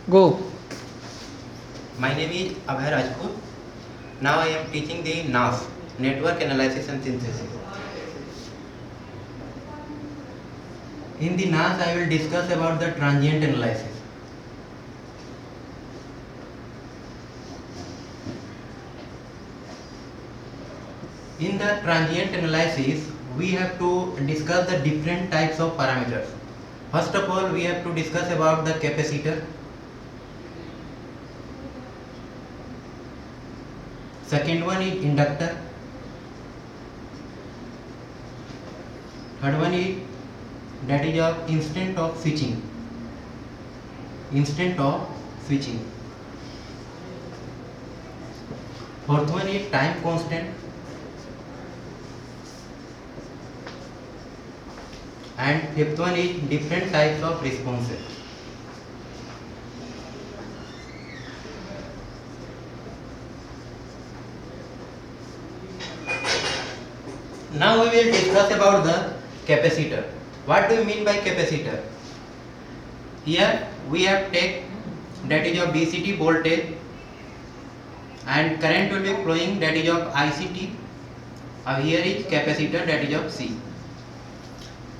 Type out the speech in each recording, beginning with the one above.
Go. My name is Abhay Rajput. Now I am teaching the NAS, Network Analysis and Synthesis. In the NAS, I will discuss about the transient analysis. In the transient analysis, we have to discuss the different types of parameters. First of all, we have to discuss about the capacitor. Second one is inductor. Third one is that is of instant of switching. Instant of switching. Fourth one is time constant. And fifth one is different types of responses. Now we will discuss about the capacitor. What do you mean by capacitor? Here we have take that is of BCT voltage and current will be flowing that is of ICT. Here is capacitor that is of C.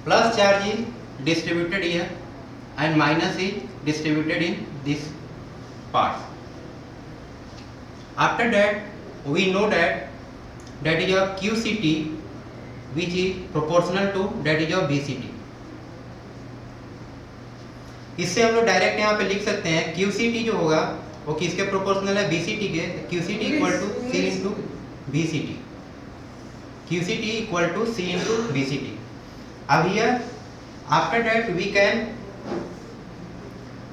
Plus charge is distributed here and minus is distributed in this part. After that we know that is of QCT which is proportional to that is of BCT. इससे हम लोग direct यहाँ पे लिख सकते हैं QCT जो होगा वो किसके प्रोपोर्शनल है BCT के. QCT equal to C into BCT. QCT equal to C into BCT. अब here after that we can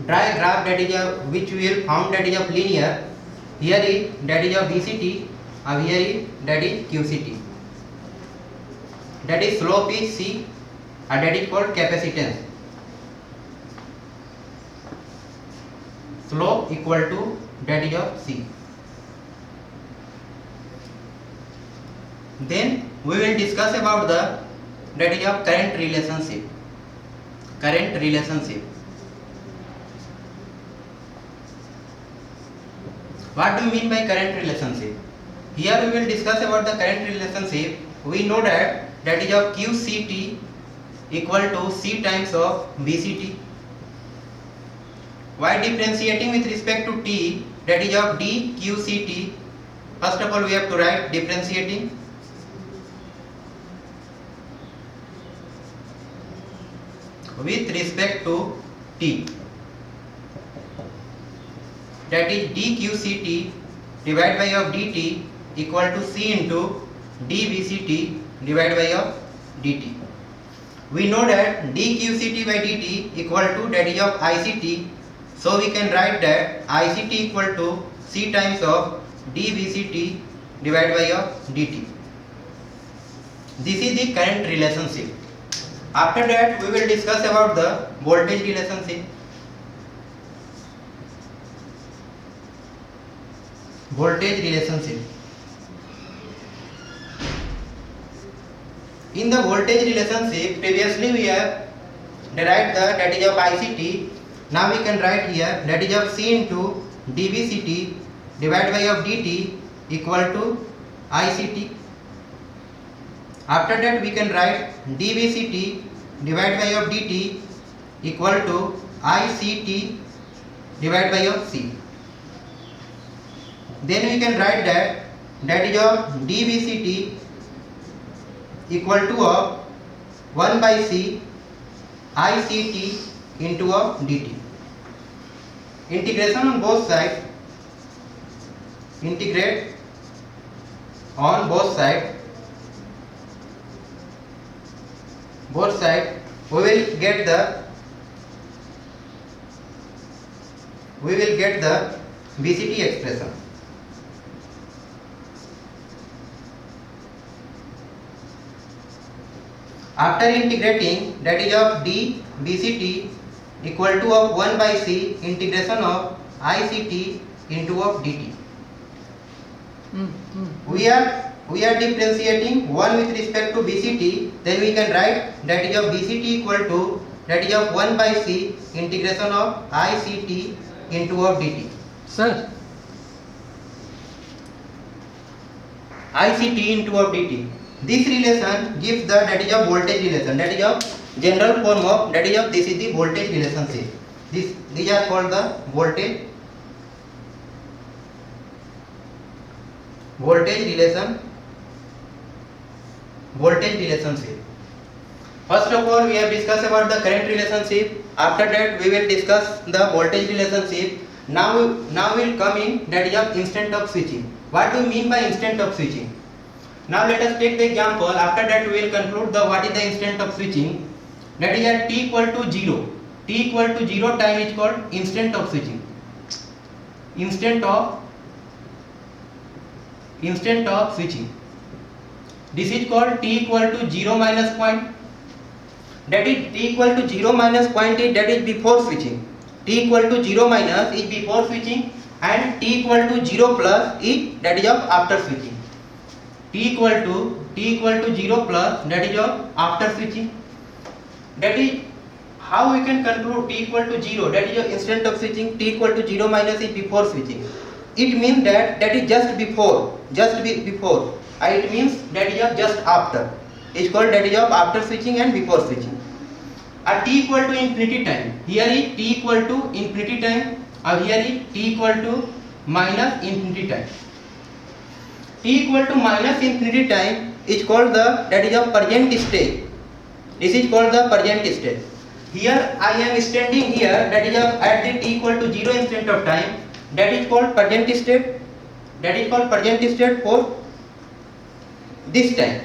draw a graph that is of which we will found that is of linear. Here is that is of BCT. अब here is that is QCT. That is slope is C and that is called capacitance. Slope equal to that is of C. Then we will discuss about the that is of current relationship. Current relationship. What do you mean by current relationship? Here we will discuss about the current relationship. We know that is of QCT equal to C times of BCT. While differentiating with respect to T, that is of dQCT. First of all, we have to write differentiating. With respect to T, that is dQCT divided by of dt equal to C into dBCT divided by of dt. We know that dQCT by dt equal to that is of ICT. So we can write that ICT equal to C times of dBCT divided by of dt. This is the current relationship. After that we will discuss about the voltage relationship. Voltage relationship. In the voltage relationship, previously we have derived the that is of ICT. Now we can write here that is of C into dBCT divided by of dt equal to ICT. After that we can write dBCT divided by of dt equal to ICT divided by of C. Then we can write that is of dBCT equal to of 1 by C ICT into of dt. Integration on both sides. Integrate on both sides. Both sides we will get the BCT expression. After integrating that is of dBCT equal to of 1 by C integration of ICT into of dt. We are differentiating one with respect to BCT, then we can write that is of BCT equal to that is of 1 by C integration of ICT into of dt. Sir, ICT into of dt. This relation gives the that is of voltage relation, that is of general form of that is of this is the voltage relationship. These are called the voltage relationship. First of all, we have discussed about the current relationship. After that, we will discuss the voltage relationship. Now will come in that is of instant of switching. What do you mean by instant of switching? Now let us take the example. After that, we will conclude the what is the instant of switching. That is at t equal to 0. T equal to 0 time is called instant of switching. Instant of switching. This is called t equal to 0 minus point. That is t equal to 0 minus point is that is before switching. T equal to 0 minus is before switching, and t equal to 0 plus is that is of after switching. T equal to 0 plus that is of after switching. That is how we can conclude t equal to 0, that is your instant of switching. T equal to 0 minus is before switching. It means that is just before. It means that is of just after. It's called that is of after switching and before switching. At t equal to infinity time, here is t equal to infinity time, or here is t equal to minus infinity time. T equal to minus infinity time is called the that is of present state. This is called the present state. Here I am standing here, that is of at the t equal to 0 instant of time. That is called present state. That is called present state for this time.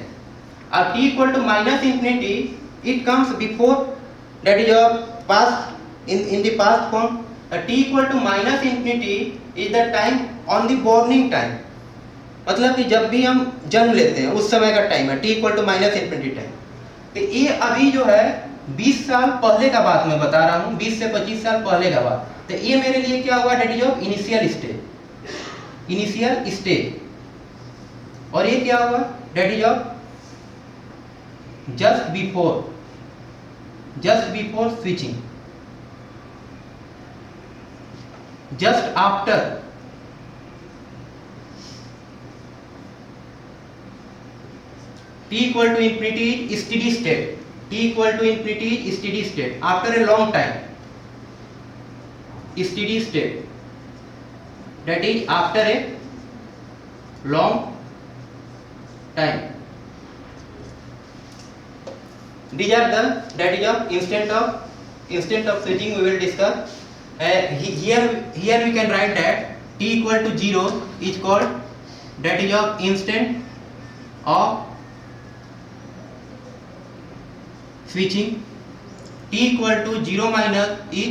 At t equal to minus infinity, it comes before, that is of past in the past form. T equal to minus infinity is the time on the borning time. मतलब कि जब भी हम जन्म लेते हैं उस समय का टाइम है, t equal to minus infinity time. तो ये अभी जो है 20 साल पहले का बात मैं बता रहा हूँ, 20 से 25 साल पहले का बात. तो ये मेरे लिए क्या हुआ, that is of initial stage. और ये क्या हुआ, that is of just before switching, just after. T equal to infinity is steady state. T equal to infinity is steady state. After a long time, steady state. That is after a long time. These are the that is of instant of switching we will discuss. Here we can write that t equal to 0 is called that is of instant of switching. T equal to 0 minus is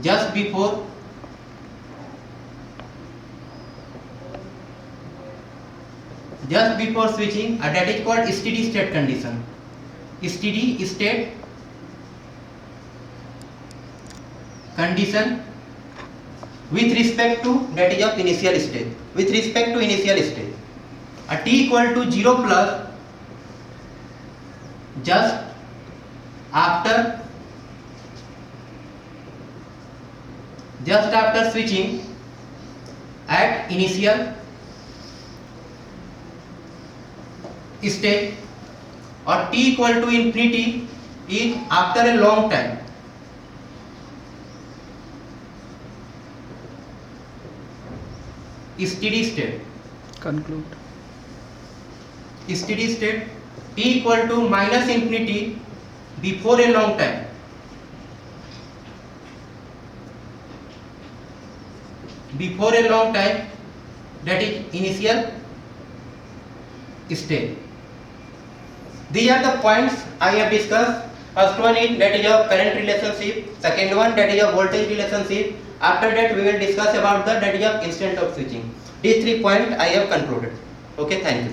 just before switching, and that is called steady state condition. Steady state condition with respect to that is of initial state. With respect to initial state, a t equal to 0 plus just after switching at initial stage, or t equal to infinity is after a long time. Steady state. conclude. Steady state, t equal to minus infinity before a long time. Before a long time, that is initial state. These are the points I have discussed. First one is that is your current relationship. Second one that is your voltage relationship. After that we will discuss about the that is your instant of switching. These 3 points I have concluded. Okay, thank you.